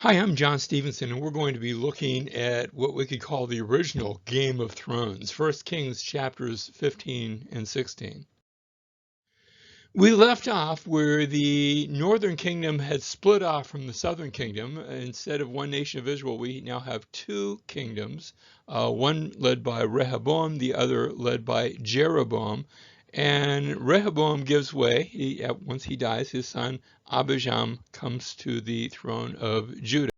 Hi, I'm John Stevenson, and we're going to be looking at what we could call the original Game of Thrones, 1 Kings chapters 15 and 16. We left off where the northern kingdom had split off from the southern kingdom. Instead of one nation of Israel, we now have two kingdoms, one led by Rehoboam, the other led by Jeroboam. And Rehoboam gives way. Once he dies, his son Abijah comes to the throne of Judah.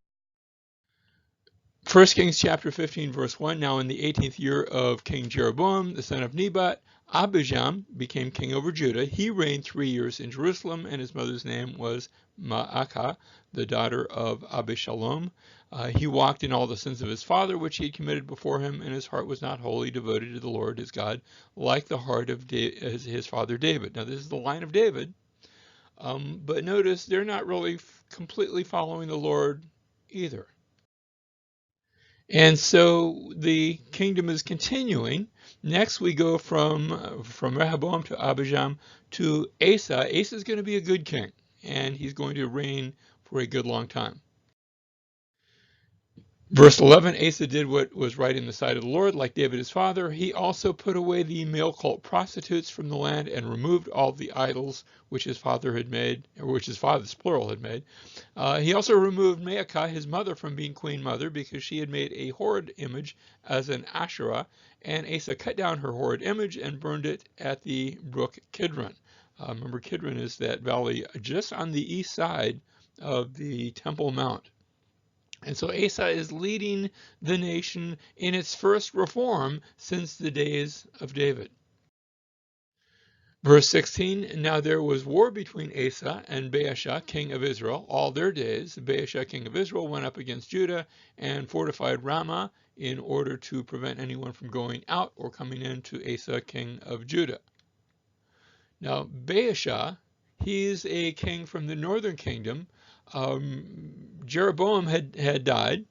1 Kings chapter 15, verse 1, now in the 18th year of King Jeroboam, the son of Nebat, Abijah became king over Judah. He reigned 3 years in Jerusalem, and his mother's name was Maacah, the daughter of Abishalom. He walked in all the sins of his father, which he had committed before him, and his heart was not wholly devoted to the Lord his God, like the heart of his father David. Now, this is the line of David, but notice they're not really completely following the Lord either. And so the kingdom is continuing. Next, we go from Rehoboam to Abijah to Asa. Asa is going to be a good king, and he's going to reign for a good long time. Verse 11, Asa did what was right in the sight of the Lord, like David his father. He also put away the male cult prostitutes from the land and removed all the idols which his father had made, or which his father's plural had made. He also removed Maacah, his mother, from being queen mother because she had made a horrid image as an Asherah, and Asa cut down her horrid image and burned it at the brook Kidron. Remember, Kidron is that valley just on the east side of the Temple Mount. And so Asa is leading the nation in its first reform since the days of David. Verse 16, now there was war between Asa and Baasha, king of Israel, all their days. Baasha, king of Israel, went up against Judah and fortified Ramah in order to prevent anyone from going out or coming in to Asa, king of Judah. Now, Baasha, he's a king from the northern kingdom. Jeroboam had died.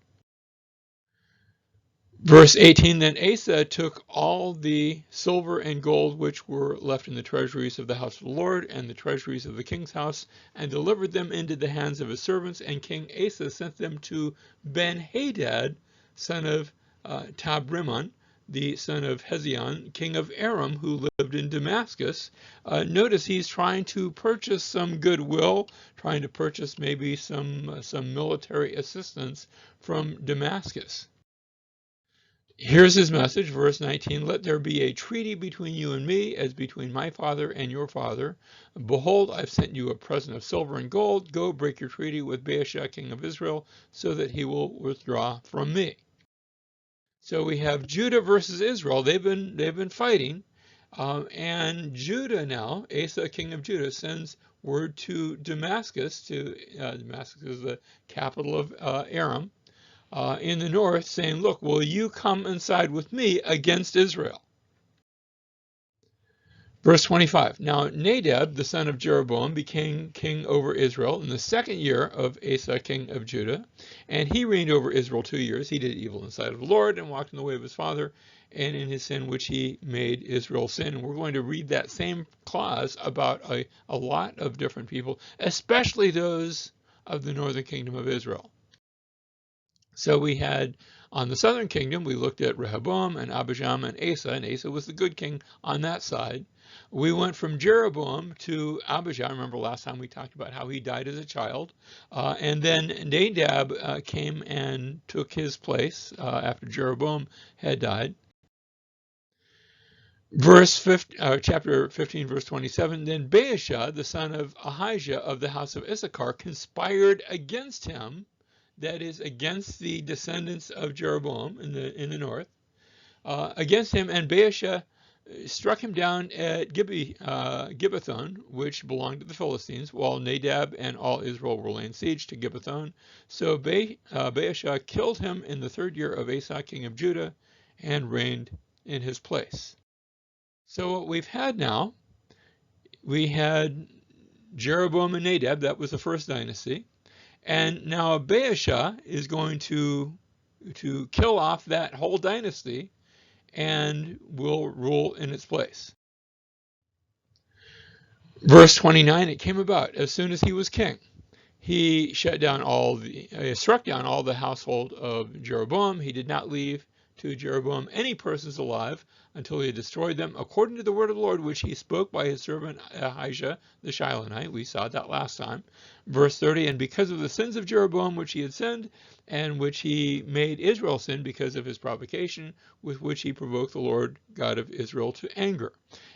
Verse 18, then Asa took all the silver and gold which were left in the treasuries of the house of the Lord and the treasuries of the king's house, and delivered them into the hands of his servants, and King Asa sent them to Ben-Hadad, son of Tabrimon, the son of Hezion, king of Aram, who lived in Damascus. Notice he's trying to purchase some goodwill, trying to purchase maybe some military assistance from Damascus. Here's his message, verse 19, let there be a treaty between you and me as between my father and your father. Behold, I've sent you a present of silver and gold. Go break your treaty with Baasha, king of Israel, so that he will withdraw from me. So we have Judah versus Israel. They've been fighting, and Judah now, Asa, king of Judah, sends word to Damascus. Damascus is the capital of Aram. In the north, saying, look, will you come and side with me against Israel? Verse 25, now Nadab, the son of Jeroboam, became king over Israel in the 2nd year of Asa, king of Judah, and he reigned over Israel 2 years. He did evil in the sight of the Lord and walked in the way of his father and in his sin which he made Israel sin. And we're going to read that same clause about a lot of different people, especially those of the northern kingdom of Israel. So we had, on the southern kingdom, we looked at Rehoboam and Abijah and Asa was the good king on that side. We went from Jeroboam to Abijah. Remember last time we talked about how he died as a child. And then Nadab came and took his place after Jeroboam had died. Chapter 15, verse 27, then Baasha, the son of Ahijah of the house of Issachar, conspired against him, that is, against the descendants of Jeroboam in the north, against him, and Baasha struck him down at Gibbethon, which belonged to the Philistines, while Nadab and all Israel were laying siege to Gibbethon. So Baasha killed him in the 3rd year of Asa, king of Judah, and reigned in his place. So what we've had now, we had Jeroboam and Nadab, that was the first dynasty. And now Baasha is going to kill off that whole dynasty and will rule in its place. Verse 29, it came about as soon as he was king. He struck down all the household of Jeroboam. He did not leave to Jeroboam any persons alive until he had destroyed them, according to the word of the Lord, which he spoke by his servant Ahijah the Shilonite. We saw that last time. Verse 30, and because of the sins of Jeroboam, which he had sinned, and which he made Israel sin because of his provocation, with which he provoked the Lord God of Israel to anger.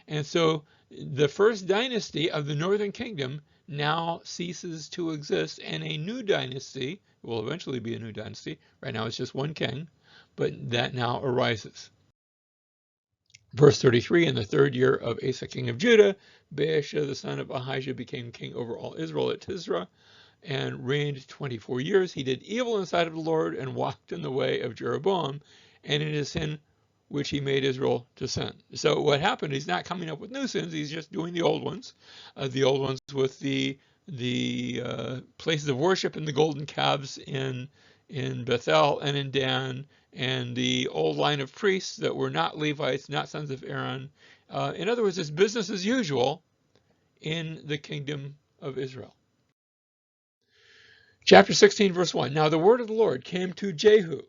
And so the first dynasty of the northern kingdom now ceases to exist, and a new dynasty will eventually be a new dynasty. Right now it's just one king, but that now arises. Verse 33, in the 3rd year of Asa king of Judah, Baasha the son of Ahijah became king over all Israel at Tisra, and reigned 24 years. He did evil in the sight of the Lord, and walked in the way of Jeroboam, and in his sin which he made Israel to sin. So what happened, he's not coming up with new sins, he's just doing the old ones with the places of worship and the golden calves in Bethel and in Dan, and the old line of priests that were not Levites, not sons of Aaron. In other words, it's business as usual in the kingdom of Israel. Chapter 16, verse 1. Now the word of the Lord came to Jehu,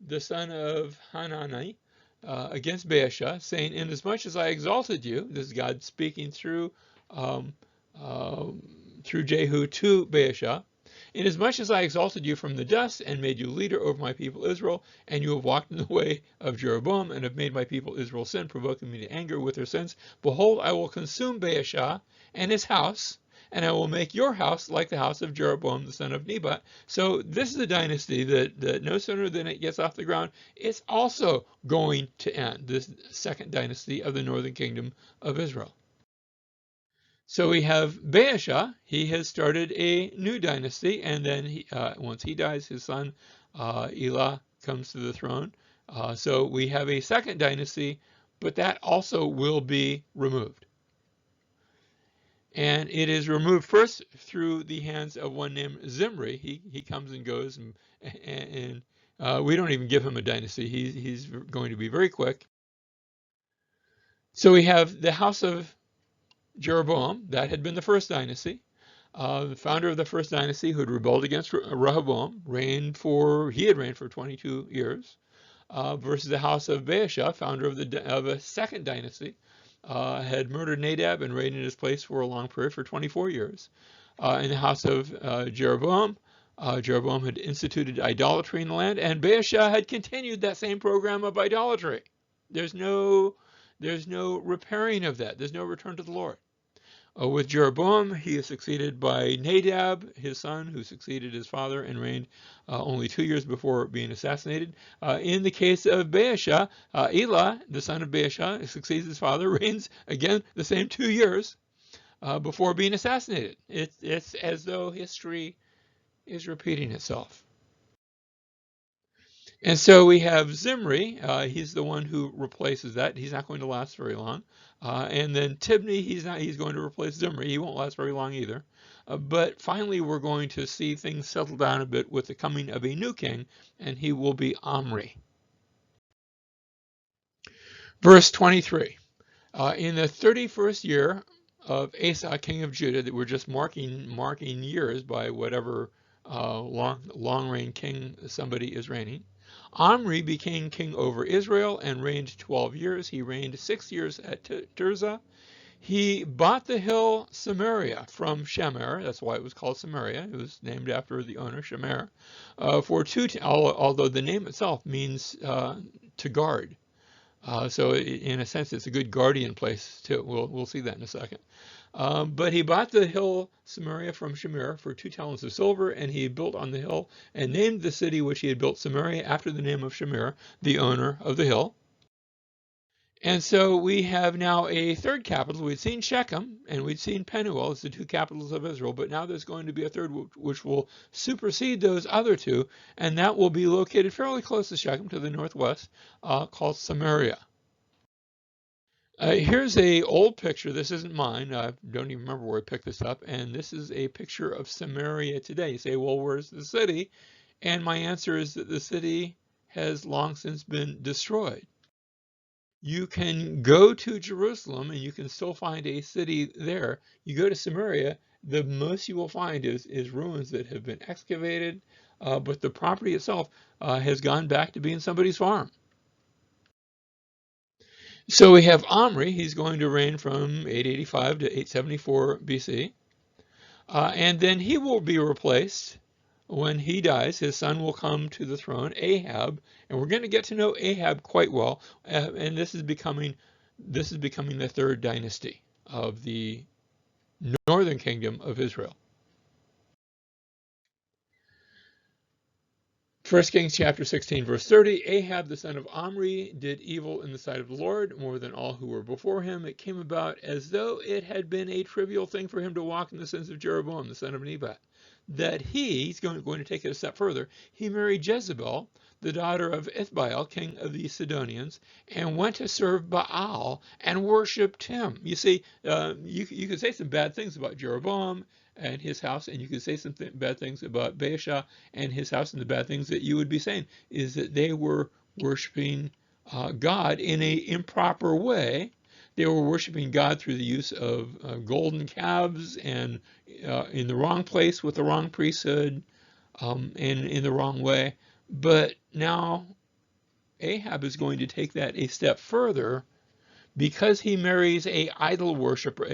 the son of Hanani, against Baasha, saying, inasmuch as I exalted you, this is God speaking through Jehu to Baasha, inasmuch as I exalted you from the dust and made you leader over my people Israel, and you have walked in the way of Jeroboam and have made my people Israel sin, provoking me to anger with their sins, behold, I will consume Baasha and his house, and I will make your house like the house of Jeroboam the son of Nebat. So this is a dynasty that no sooner than it gets off the ground, it's also going to end, this second dynasty of the northern kingdom of Israel. So we have Baasha. He has started a new dynasty, and then once he dies, his son Elah comes to the throne. So we have a second dynasty, but that also will be removed. And it is removed first through the hands of one named Zimri. He comes and goes, and we don't even give him a dynasty. He's going to be very quick. So we have the house of Jeroboam. That had been the first dynasty. The founder of the first dynasty, who had rebelled against Rehoboam, he had reigned for 22 years, versus the house of Baasha, founder of a second dynasty, had murdered Nadab and reigned in his place for a long period for 24 years. In the house of Jeroboam, Jeroboam had instituted idolatry in the land, and Baasha had continued that same program of idolatry. There's no repairing of that. There's no return to the Lord. With Jeroboam, he is succeeded by Nadab, his son, who succeeded his father and reigned only 2 years before being assassinated. In the case of Baasha, Elah, the son of Baasha, succeeds his father, reigns again the same 2 years before being assassinated. It's as though history is repeating itself. And so we have Zimri. He's the one who replaces that. He's not going to last very long. And then Tibni, he's going to replace Zimri. He won't last very long either. But finally, we're going to see things settle down a bit with the coming of a new king, and he will be Omri. Verse 23. In the 31st year of Asa, king of Judah, that we're just marking years by whatever long reign king somebody is reigning, Omri became king over Israel and reigned 12 years. He reigned 6 years at Tirzah. He bought the hill Samaria from Shemer. That's why it was called Samaria. It was named after the owner, Shemer, for although the name itself means to guard. So in a sense, it's a good guardian place too. We'll see that in a second. But he bought the hill Samaria from Shemer for 2 talents of silver, and he built on the hill and named the city which he had built Samaria after the name of Shemer, the owner of the hill. And so we have now a third capital. We'd seen Shechem and we'd seen Penuel as the 2 capitals of Israel, but now there's going to be a third which will supersede those other 2, and that will be located fairly close to Shechem to the northwest, called Samaria. Here's a old picture. This isn't mine. I don't even remember where I picked this up. And this is a picture of Samaria today. You say, well, where's the city? And my answer is that the city has long since been destroyed. You can go to Jerusalem and you can still find a city there. You go to Samaria the most you will find is ruins that have been excavated, but the property itself has gone back to being somebody's farm. So we have Omri. He's going to reign from 885 to 874 BC. And then he will be replaced when he dies. His son will come to the throne, Ahab, and we're going to get to know Ahab quite well. And this is becoming the third dynasty of the northern kingdom of Israel. 1 Kings chapter 16, verse 30, Ahab the son of Omri did evil in the sight of the Lord more than all who were before him. It came about as though it had been a trivial thing for him to walk in the sins of Jeroboam the son of Nebat, that he's going to take it a step further. He married Jezebel, the daughter of Ithbaal, king of the Sidonians, and went to serve Baal and worshipped him. You see, you could say some bad things about Jeroboam and his house, and you could say some bad things about Baasha and his house, and the bad things that you would be saying is that they were worshiping God in an improper way. They were worshiping God through the use of golden calves and in the wrong place with the wrong priesthood and in the wrong way. But now Ahab is going to take that a step further because he marries a idol worshiper,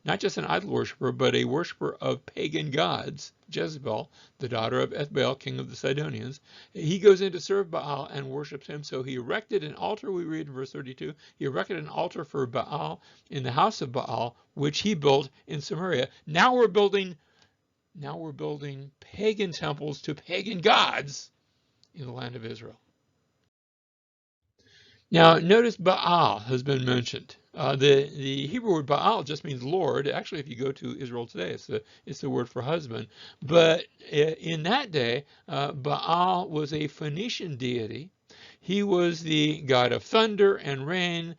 not just an idol worshiper, but a worshiper of pagan gods, Jezebel, the daughter of Ithbaal, king of the Sidonians. He goes in to serve Baal and worships him. So he erected an altar, we read in verse 32, he erected an altar for Baal in the house of Baal, which he built in Samaria. Now we're building pagan temples to pagan gods in the land of Israel. Now, notice Baal has been mentioned. The Hebrew word Baal just means Lord. Actually, if you go to Israel today, it's the word for husband. But in that day, Baal was a Phoenician deity. He was the god of thunder and rain.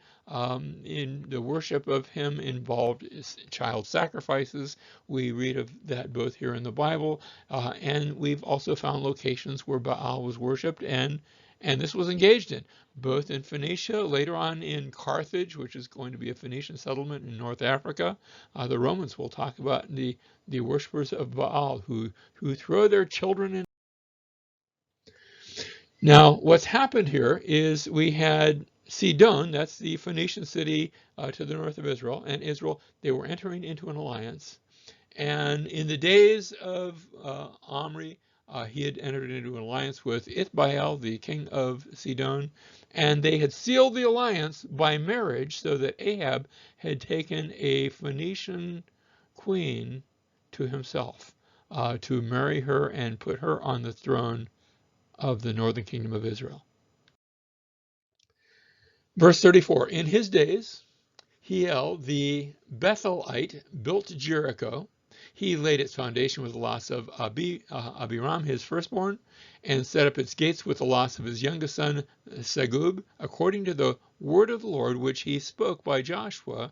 In the worship of him involved child sacrifices. We read of that both here in the Bible, and we've also found locations where Baal was worshipped, and this was engaged in, both in Phoenicia, later on in Carthage, which is going to be a Phoenician settlement in North Africa. The Romans will talk about the worshippers of Baal who throw their children in. Now, what's happened here is we had Sidon, that's the Phoenician city to the north of Israel, and Israel, they were entering into an alliance. And in the days of Omri, he had entered into an alliance with Ithbaal, the king of Sidon, and they had sealed the alliance by marriage so that Ahab had taken a Phoenician queen to himself to marry her and put her on the throne of the northern kingdom of Israel. Verse 34, in his days, Hiel the Bethelite built Jericho. He laid its foundation with the loss of Abiram, his firstborn, and set up its gates with the loss of his youngest son, Segub, according to the word of the Lord, which he spoke by Joshua,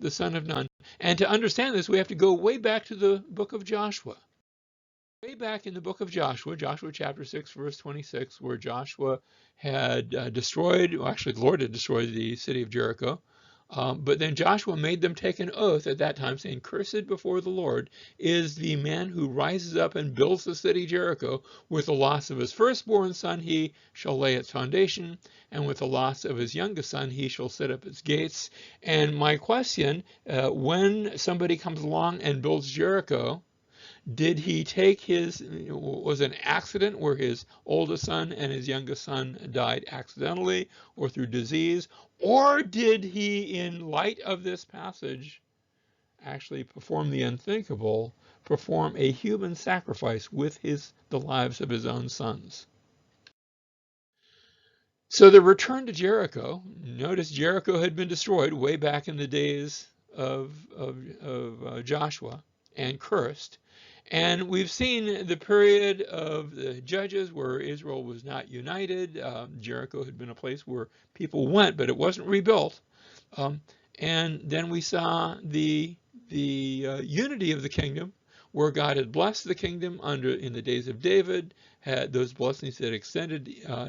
the son of Nun. And to understand this, we have to go way back to the book of Joshua. Way back in the book of Joshua, Joshua chapter 6, verse 26, where Joshua had destroyed, well, actually the Lord had destroyed the city of Jericho, but then Joshua made them take an oath at that time, saying, cursed before the Lord is the man who rises up and builds the city Jericho. With the loss of his firstborn son he shall lay its foundation, and with the loss of his youngest son he shall set up its gates. And my question, when somebody comes along and builds Jericho, did he take was an accident where his oldest son and his youngest son died accidentally or through disease? Or did he, in light of this passage, actually perform the unthinkable, perform a human sacrifice with the lives of his own sons? So the return to Jericho, notice Jericho had been destroyed way back in the days of Joshua and cursed. And we've seen the period of the Judges where Israel was not united. Jericho had been a place where people went, but it wasn't rebuilt. And then we saw the unity of the kingdom where God had blessed the kingdom in the days of David, had those blessings that extended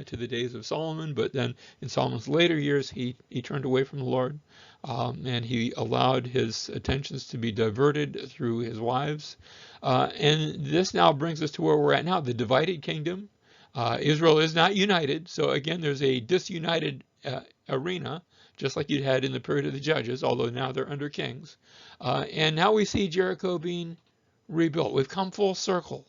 to the days of Solomon, but then in Solomon's later years, he turned away from the Lord, and he allowed his attentions to be diverted through his wives. And this now brings us to where we're at now, the divided kingdom. Israel is not united, so again, there's a disunited arena, just like you had in the period of the judges, although now they're under kings. And now we see Jericho being rebuilt. We've come full circle.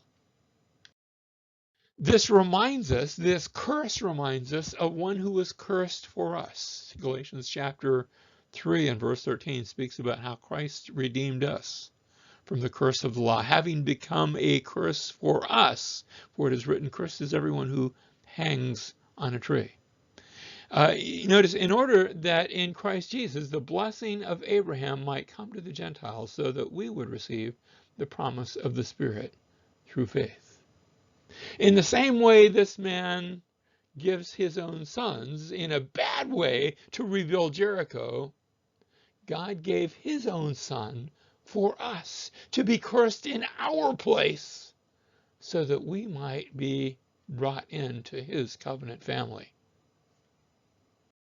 This curse reminds us of one who was cursed for us. Galatians chapter 3 and verse 13 speaks about how Christ redeemed us from the curse of the law, having become a curse for us. For it is written, cursed is everyone who hangs on a tree. Notice, in order that in Christ Jesus the blessing of Abraham might come to the Gentiles, so that we would receive the promise of the Spirit through faith. In the same way, this man gives his own sons in a bad way to rebuild Jericho. God gave his own son for us to be cursed in our place, so that we might be brought into his covenant family.